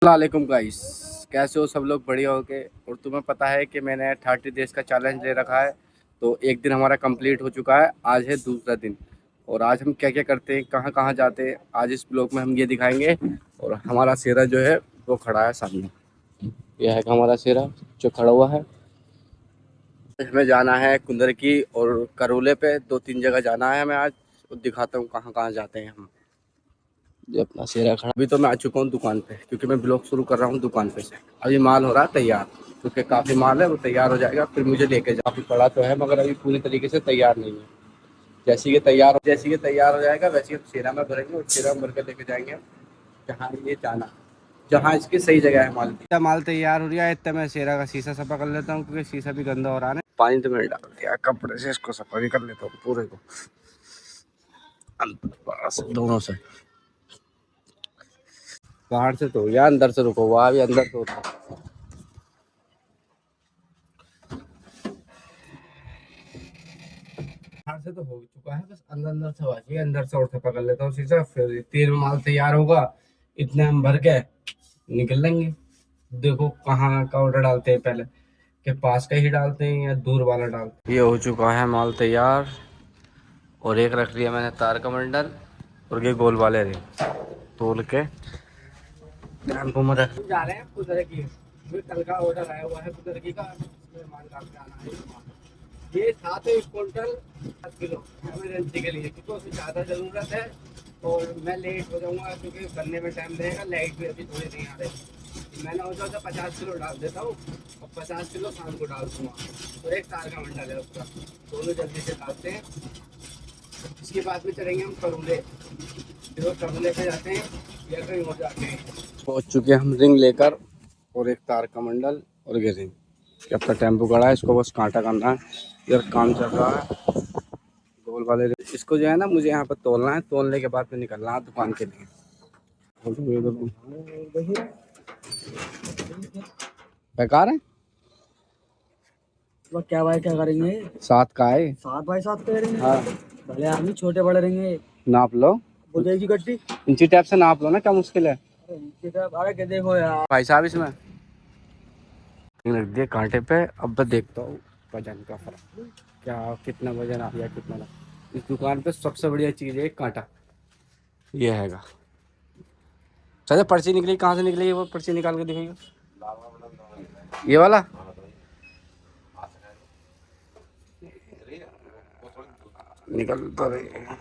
वालेकुम गाइस, कैसे हो सब लोग? बढ़िया हो के। और तुम्हें पता है कि मैंने 30 डेज का चैलेंज ले रखा है। तो एक दिन हमारा कंप्लीट हो चुका है, आज है दूसरा दिन। और आज हम क्या क्या करते हैं, कहाँ कहाँ जाते हैं, आज इस ब्लॉग में हम ये दिखाएंगे। और हमारा सेरा जो है वो खड़ा है सामने। यह है हमारा सेरा जो खड़ा हुआ है। हमें जाना है कुंदर की और करोले पे, 2-3 जगह जाना है हमें आज। और दिखाता हूँ कहाँ कहाँ जाते हैं हम। ये अपना सेरा खड़ा। अभी तो मैं आ चुका हूँ दुकान पे, क्योंकि मैं ब्लॉग शुरू कर रहा हूँ दुकान पे से। अभी माल हो रहा है तैयार, क्योंकि काफ़ी माल है, वो तैयार हो जाएगा फिर मुझे लेके जा। काफ़ी पड़ा तो है मगर अभी पूरी तरीके से तैयार नहीं है। जैसे ये तैयार हो जाएगा वैसे हम सेरा में भरेंगे और सेरा में भर कर लेके जाएंगे जहाँ ये जाना, जहाँ इसकी सही जगह है माल की। माल तैयार हो रहा है, इतना मैं सेरा का शीशा सफा कर लेता हूँ, क्योंकि शीशा भी गंदा हो रहा है। पानी तो मैंने डाल दिया, कपड़े से इसको सफा भी कर लेता हूँ पूरे को, दोनों से। बाहर से तो या अंदर से रुको, वहाँ भी अंदर से होता है। बाहर से तो हो चुका है, बस अंदर अंदर से बाकी है। अंदर से और सफा कर लेता हूँ शीशा, फिर तेल में माल तैयार होगा, इतने हम भर के निकल लेंगे। देखो कहाँ का ऑर्डर डालते हैं पहले, के पास का ही डालते हैं या दूर वाला डालते हैं। ये हो चुका है माल तैयार, और एक रख लिया मैंने तार का बंडल, और ये गोल वाले रिंग तोल के टेम्पो में रख जा रहे हैं। कुदर की कल का ऑर्डर आया हुआ है, कुदर की का माल डाल के आना है। ये 7 क्विंटल 10 किलो इमरजेंसी के लिए, क्योंकि उसमें ज़्यादा ज़रूरत है। और मैं लेट हो जाऊँगा क्योंकि बनने में टाइम लगेगा, लाइट भी अभी थोड़ी नहीं आ रही। मैंने सोचा था 50 किलो डाल देता हूँ और 50 किलो शाम को डाल दूँगा। और एक तार का बंडल है उसका, दोनों जल्दी से डालते हैं। इसके बाद में चलेंगे हम करूले, फिर वो करूले पे जाते हैं या कहीं हो जाते हैं। पहुँच चुके हैं हम रिंग लेकर, और एक तार का मंडल और ये रिंग। अपना टेम्पो खड़ा है, इसको बस कांटा करना है। इधर काम चल रहा है गोल वाले। इसको जो है ना मुझे यहाँ पर तोलना है, तोलने के बाद में निकलना है दुकान के लिए। बेकार है वो क्या भाई, क्या करेंगे? 7 का है। 7 बाई 7 करेंगे? हाँ भले आदमी छोटे बड़े रहेंगे। नाप लो, हो जाएगी गड्डी। इंची टैप से नाप लो ना, क्या मुश्किल है। अरे क्या देखो यार भाई साहब इसमें रख दिए कांटे पे। अब मैं देखता हूँ वजन का फर्क, क्या कितना वजन आ गया कितना ना। इस दुकान पे सबसे बढ़िया चीज़ है कांटा, ये हैगा। चलो पर्ची निकली, कहाँ से निकली वो पर्ची निकाल के दिखाइए। ये वाला निकल तो रही है।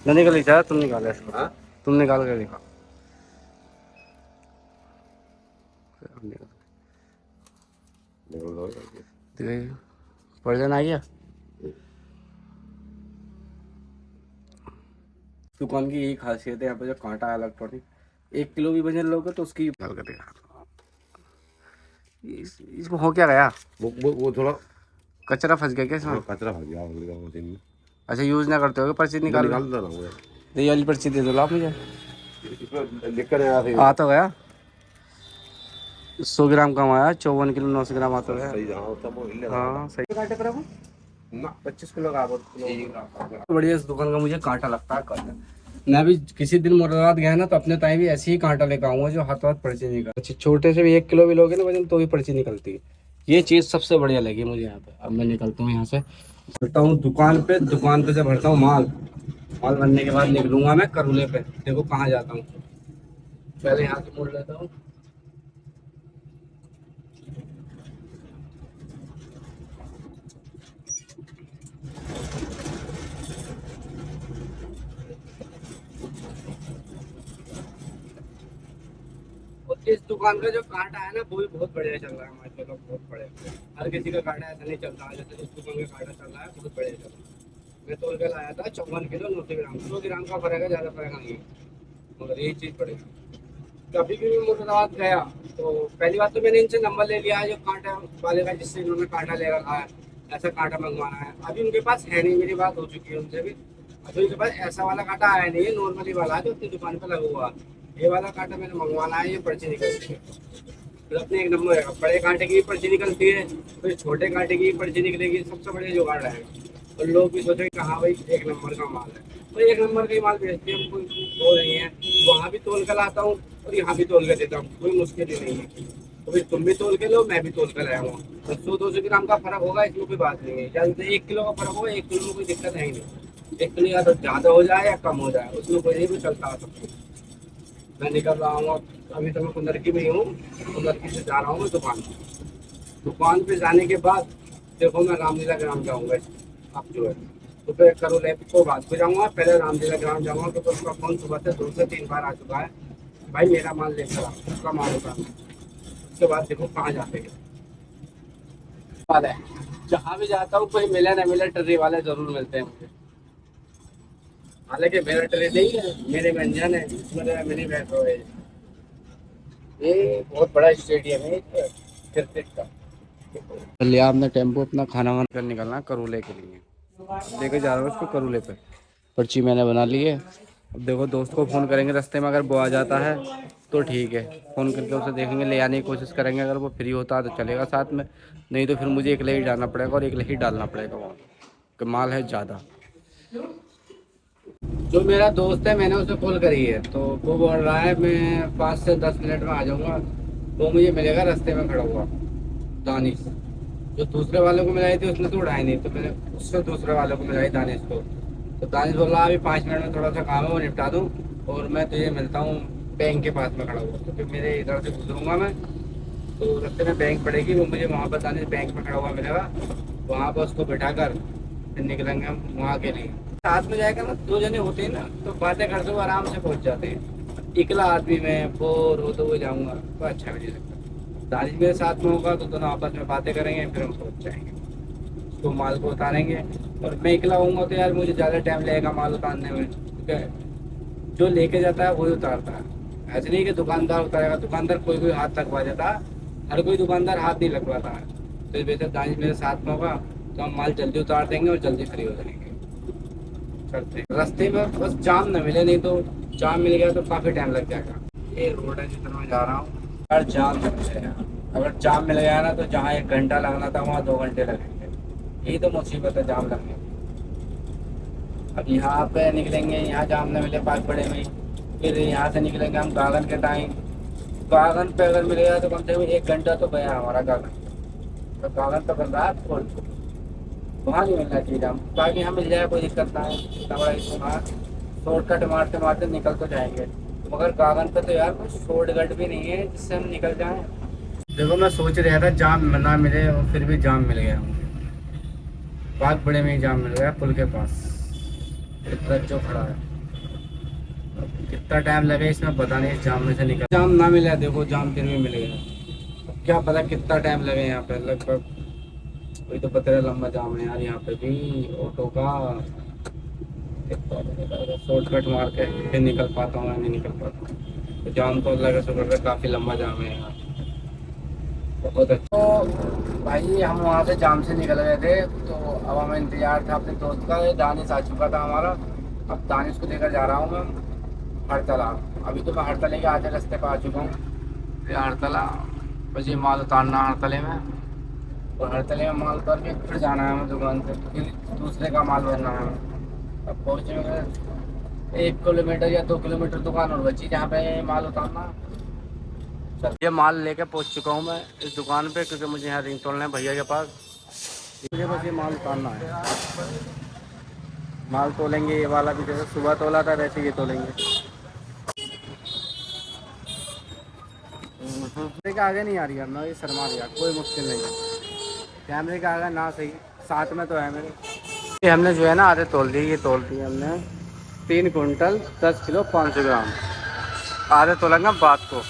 नहीं निकली चाह, तुम निकाले इसको। हाँ? तुम निकाल कर दिखा। वजन आ गया। दुकान की यही खासियत है, यहाँ पे जो कांटा है अलग पड़ी। 1 किलो भी वजन लोगे तो उसकी निकाल कर दिखा। इसको हो क्या गया? वो थोड़ा कचरा फंस गया क्या इसमें? कचरा फंस गया मशीन में। अच्छा यूज ना करते हो पर्ची निकाल निकाल दे रहा हूँ ये वाली पर्ची दे दो आप मुझे। इसमें लिख कर आया आ तो गया 100 ग्राम कम आया, 54 किलो 900 ग्राम आता है। सही जहाँ होता वो ले हाँ सही। कांटे पर वो ना 25 किलो का बढ़िया। इस दुकान का मुझे कांटा लगता है कांटा। मैं भी किसी दिन मुरादाबाद गया ना तो अपने ताई भी ऐसे ही कांटा लेकर आऊंगा जो हाथ हाथ पर्ची निकल। अच्छा छोटे से भी 1 किलो भी लोगे ना वजन तो भी पर्ची निकलती है। ये चीज़ सबसे बढ़िया लगी मुझे यहाँ पे। अब मैं निकलता हूँ यहाँ से, भरता हूँ दुकान पे। दुकान पे से भरता हूँ माल। माल भरने के बाद निकलूंगा मैं करूले पे। देखो कहाँ जाता हूँ, पहले यहाँ से मोड़ लेता हूँ। इस दुकान का जो कांटा है ना वो भी बहुत बढ़िया चल रहा है माशाल्लाह, बहुत बढ़िया। हर किसी का कांटा ऐसा नहीं चलता है जैसे इस दुकान का कांटा चल रहा है, बहुत बढ़िया चल रहा है। मैं तोल के लाया था 54 किलो 900 ग्राम। 100 ग्राम का फर्क है, ज़्यादा फर्क नहीं है, मगर यही चीज़ पड़ेगी। कभी भी मैं मुरादाबाद गया तो पहली बात तो मैंने इनसे नंबर ले लिया है जो कांटा वाले का, जिससे इन्होंने कांटा ले रखा है, ऐसा कांटा मंगवाना है। अभी उनके पास है नहीं, मेरी बात हो चुकी है उनसे भी। अभी उनके पास ऐसा वाला कांटा आया नहीं है, नॉर्मली वाला है जो अपनी दुकान पर लगा हुआ है। ये वाला कांटा मैंने मंगवाना है, ये पर्ची निकल है। फिर अपने एक नंबर है, बड़े कांटे की भी पर्ची निकलती है, फिर छोटे कांटे की भी पर्ची निकलेगी, सबसे बढ़िया जुगाड़ रहेगा। और लोग भी सोचेंगे कहाँ भाई एक नंबर का माल है, तो एक नंबर का ही माल बेचते हैं हम, कोई हो रही है। वहाँ भी तोल कर लाता हूँ और यहाँ भी तोल कर देता हूँ, कोई मुश्किल ही नहीं है। तो फिर तुम भी तोल के लो, मैं भी तोल कर लाया हूँ। 100-200 ग्राम का फर्क होगा, इसमें कोई बात नहीं है। जैसे 1 किलो का फर्क होगा, 1 किलो में कोई दिक्कत है ही नहीं। 1 किलो या तो ज़्यादा हो जाए या कम हो जाए, उसमें कोई नहीं, भी चलता है सब कुछ। मैं निकल रहा हूँ अभी तो मैं कुंदरकी में ही हूँ, कुंदरकी से जा रहा हूँ मैं दुकान पे जाने के बाद देखो मैं रामलीला ग्राम जाऊँगा अब जो है, तो फिर करोले को बात को जाऊँगा, पहले रामलीला ग्राम जाऊँगा क्योंकि उसका फोन सुबह से 2 से 3 बार आ चुका है, भाई मेरा माल लेकर आओ, उसका माल होता है। उसके बाद देखो कहाँ जाते हैं। बात है, जहाँ भी जाता हूँ कोई मिले न मिले, टर्री वाले जरूर मिलते हैं मुझे। हालांकि मेरा ट्रे नहीं है, मेरे व्यंजन है, इसमें मेरा मिनी मेट्रो है। ये बहुत बड़ा स्टेडियम है क्रिकेट का। लिया आपने टेम्पो अपना खाना वाना कर निकलना करूले के लिए, लेके जा रहा हूँ उसको करूले पे। पर्ची मैंने बना ली है। अब देखो दोस्त को फ़ोन करेंगे, रास्ते में अगर वो आ जाता है तो ठीक है, फ़ोन करके उसे देखेंगे, ले आने की कोशिश करेंगे। अगर वो फ्री होता है तो चलेगा साथ में, नहीं तो फिर मुझे अकेले ही जाना पड़ेगा और अकेले ही डालना पड़ेगा वहाँ, कि माल है ज़्यादा। जो मेरा दोस्त है मैंने उसे कॉल करी है, तो वो बोल रहा है मैं 5 से 10 मिनट में आ जाऊँगा। वो मुझे मिलेगा रास्ते में खड़ा हुआ, दानिश। जो दूसरे वालों को मिलाई थी उसने तो उड़ाई नहीं, तो मैंने उससे दूसरे वालों को मिलाई दानिश को। तो दानिश बोल रहा अभी 5 मिनट में थोड़ा सा काम है वो निपटा दूँ और मैं तुझे मिलता हूँ बैंक के पास में खड़ा हुआ। तो फिर मेरे इधर से गुजरूँगा मैं, तो रास्ते में बैंक पड़ेगी, वो मुझे वहाँ पर दानिश बैंक में खड़ा हुआ मिलेगा, वहाँ पर उसको बैठा कर फिर निकलेंगे हम वहाँ के लिए। साथ में जाएगा ना, 2 जने होते हैं ना तो बातें करते हुए आराम से पहुंच जाते हैं। इकला आदमी में बोर होते हुए जाऊंगा तो अच्छा भी नहीं लगता। दानिश मेरे साथ में होगा तो दोनों आपस में बातें करेंगे, फिर हम पहुंच जाएंगे, उसको माल को उतारेंगे। और मैं इकला हूँगा तो यार मुझे ज़्यादा टाइम लगेगा माल उतारने में, ठीक है। जो लेके जाता है वही उतारता है, ऐसे नहीं कि दुकानदार उतारेगा। दुकानदार कोई कोई हाथ लगवा देता है, हर कोई दुकानदार हाथ नहीं लगवाता है। तो इस वजह से दानिश मेरे साथ में होगा तो हम माल जल्दी उतार देंगे और जल्दी फ्री हो जाएंगे। करते रास्ते में बस जाम न मिले, नहीं तो जाम मिल गया तो काफ़ी टाइम लग जाएगा। ये रोड है जिधर मैं जा रहा हूँ यार, जाम न मिले यार। अगर जाम मिल गया ना तो जहाँ 1 घंटा लगना था वहाँ 2 घंटे लगेंगे। यही तो मुसीबत है जाम लगने की। अब यहाँ पे निकलेंगे, यहाँ जाम न मिले पागपड़े में, फिर यहाँ से निकलेंगे हम गागन के टाइम। गागन पे अगर मिलेगा तो कम से कम 1 घंटा तो गया हमारा गागन। तो गागन तो बन रहा है खोल, वहाँ नहीं मिलना चाहिए जाम। बाकी यहाँ मिल जाए कोई दिक्कत ना है, शॉर्टकट मारते मारते निकल तो जाएंगे। मगर गागन पे तो यार कोई शॉर्टकट भी नहीं है जिससे हम निकल जाएं। देखो मैं सोच रहा था जाम ना मिले और फिर भी जाम मिल गया मुझे। बाग बड़े में ही जाम मिल गया, पुल के पास ट्रक जो खड़ा है। कितना टाइम लगे इसमें पता नहीं, इस जाम में से निकल। जाम ना मिला, देखो जाम फिर भी मिल गया। क्या पता कितना टाइम लगे यहाँ पे, लगभग वही तो पता है, लंबा जाम है यार यहाँ पे भी ऑटो का। शॉर्टकट मार के फिर निकल पाता हूँ, नहीं निकल पाता हूँ। तो जाम तो अल्लाह का शुक्र है काफ़ी लंबा जाम है यहाँ, बहुत अच्छा। तो भाई हम वहाँ से जाम से निकल गए थे, तो अब हमें इंतजार था अपने दोस्त का। दानिश आ चुका था हमारा, अब दानिश को लेकर जा रहा हूँ मैं हड़तला। अभी तो मैं हड़तले के आधे रास्ते पर आ चुका हूँ। फिर हड़तला बस ये माल उतारना हड़तले में, और हड़तले में माल उतार के फिर जाना है हमें दुकान पे, फिर दूसरे का माल भरना है। अब पहुँचे 1 किलोमीटर या 2 किलोमीटर दुकान और बची जहाँ पे माल उतारना। चल ये माल लेके पहुँच चुका हूँ मैं इस दुकान पे, क्योंकि मुझे यहाँ रिंग तोड़ना है भैया के पास। मुझे बस ये माल उतारना है, माल तोलेंगे। ये वाला भी जैसे सुबह तोला था वैसे ये तोलेंगे। कैमरे के आगे नहीं आ रही है ना, ये शर्मा रही है, कोई मुश्किल नहीं है। कैमरे के आगे ना सही, साथ में तो है मेरे। ये हमने जो है ना आधे तोल दिए, ये तोल दिए हमने 3 कुंटल 10 किलो 500 ग्राम। आधे तोलेंगे बात को,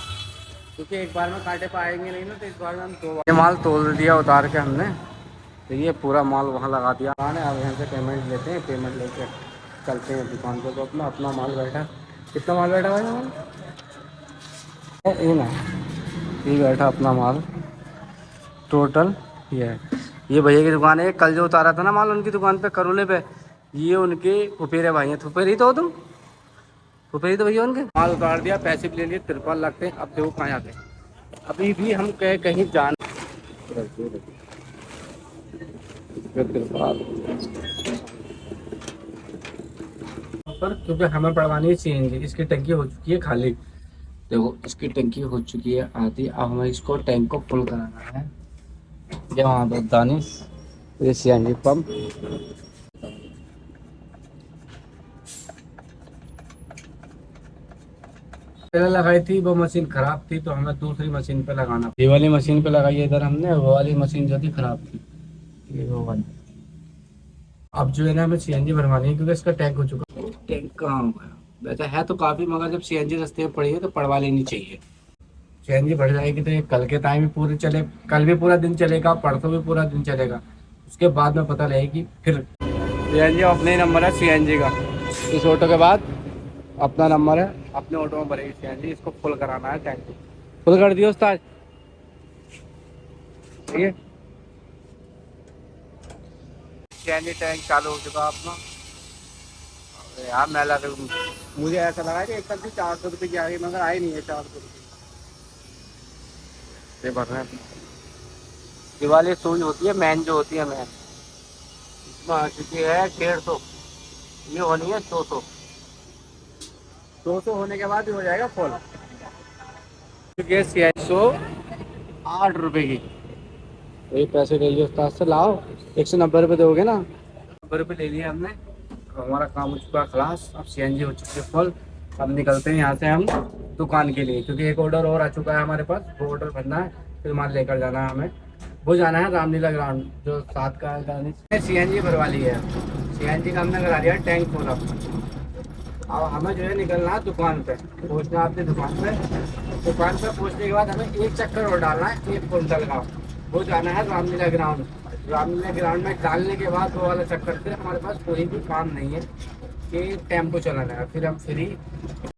क्योंकि एक बार में कांटे पाएंगे नहीं ना, तो इस बार में हम 2 बार ये माल तोल दिया उतार के हमने। तो ये पूरा माल वहाँ लगा दिया। अब यहाँ से पेमेंट लेते हैं, पेमेंट लेके चलते हैं दुकान पर। तो अपना माल बैठा, कितना माल बैठा भाई माल ये ना, ये बैठा अपना माल टोटल। ये भैया की दुकान है। कल जो उतारा था ना माल उनकी दुकान पे करोले पे, ये उनके फुफेरे भाई हैं। फुफेरी तो हो तुम, फुफेरी तो भैया उनके। माल उतार दिया, पैसे भी ले लिए, 53 लाख थे। अब देखो कहाँ जाते हैं, अभी भी हम कहीं जान पर, क्योंकि हमें पड़वानी है सीएनजी। इसकी टंकी हो चुकी है खाली। देखो इसकी टंकी हो चुकी है आधी। अब हमें इसको टैंक को फुल कराना है। ये वहाँ पर दानिश, ये सीएनजी पंप। पहले लगाई थी वो मशीन खराब थी, तो हमें दूसरी मशीन पे लगाना। ये वाली मशीन पे लगाई है इधर हमने, वो वाली मशीन जो थी खराब थी, ये वो वाली। अब जो है ना हमें सीएनजी भरवानी है, क्योंकि इसका टैंक हो चुका है। टैंक कहाँ हो गया? वैसा है तो काफी, मगर जब सीएनजी रास्ते में पड़ी है तो पड़वा लेनी चाहिए। सीएनजी भर जाएगी तो ये कल के टाइम भी पूरे चले, कल भी पूरा दिन चलेगा, परसों भी पूरा दिन चलेगा। उसके बाद में पता लगेगी फिर। सीएनजी अपने ही नंबर है सीएनजी का। इस ऑटो के बाद अपना नंबर है, अपने ऑटो में भरेगी सीएनजी। इसको फुल कराना है, टैंक फुल कर दियो उस्ताद। ठीक है, सीएनजी टैंक चालू हो चुका अपना। यार मैं लगा, मुझे ऐसा लगा कि एक कल 400 रुपये की आ गई, मगर आई नहीं है 400 रुपये। ये भर रहे हैं। दिवाली सुई होती है मैन, जो होती है मैन, इसमें आ चुकी है 150। ये होनी है 200। 200 होने के बाद ही हो जाएगा फुल। क्योंकि 108 रुपये की। वही पैसे ले लिए उस्ताद से। लाओ 190 रुपये दोगे ना। 90 रुपये ले लिए हमने। हमारा काम हो चुका है खलास। अब सीएनजी हो चुकी है फुल। अब निकलते हैं यहाँ से हम दुकान के लिए, क्योंकि एक ऑर्डर और आ चुका है हमारे पास। वो ऑर्डर भरना है, फिर माल लेकर जाना है हमें। वो जाना है रामलीला ग्राउंड, जो 7 का। सीएनजी भरवा ली है, सीएनजी का हमने करा दिया टैंक फुल। अब हमें जो है निकलना है दुकान पे, पहुँचना है अपनी दुकान पे। दुकान पे पहुँचने के बाद हमें एक चक्कर और डालना है 1 क्विंटल का। वो जाना है रामलीला ग्राउंड। रामलीला ग्राउंड में डालने के बाद वो वाला चक्कर, फिर हमारे पास कोई भी काम नहीं है कि टेम्पो चलाना है। फिर हम फ्री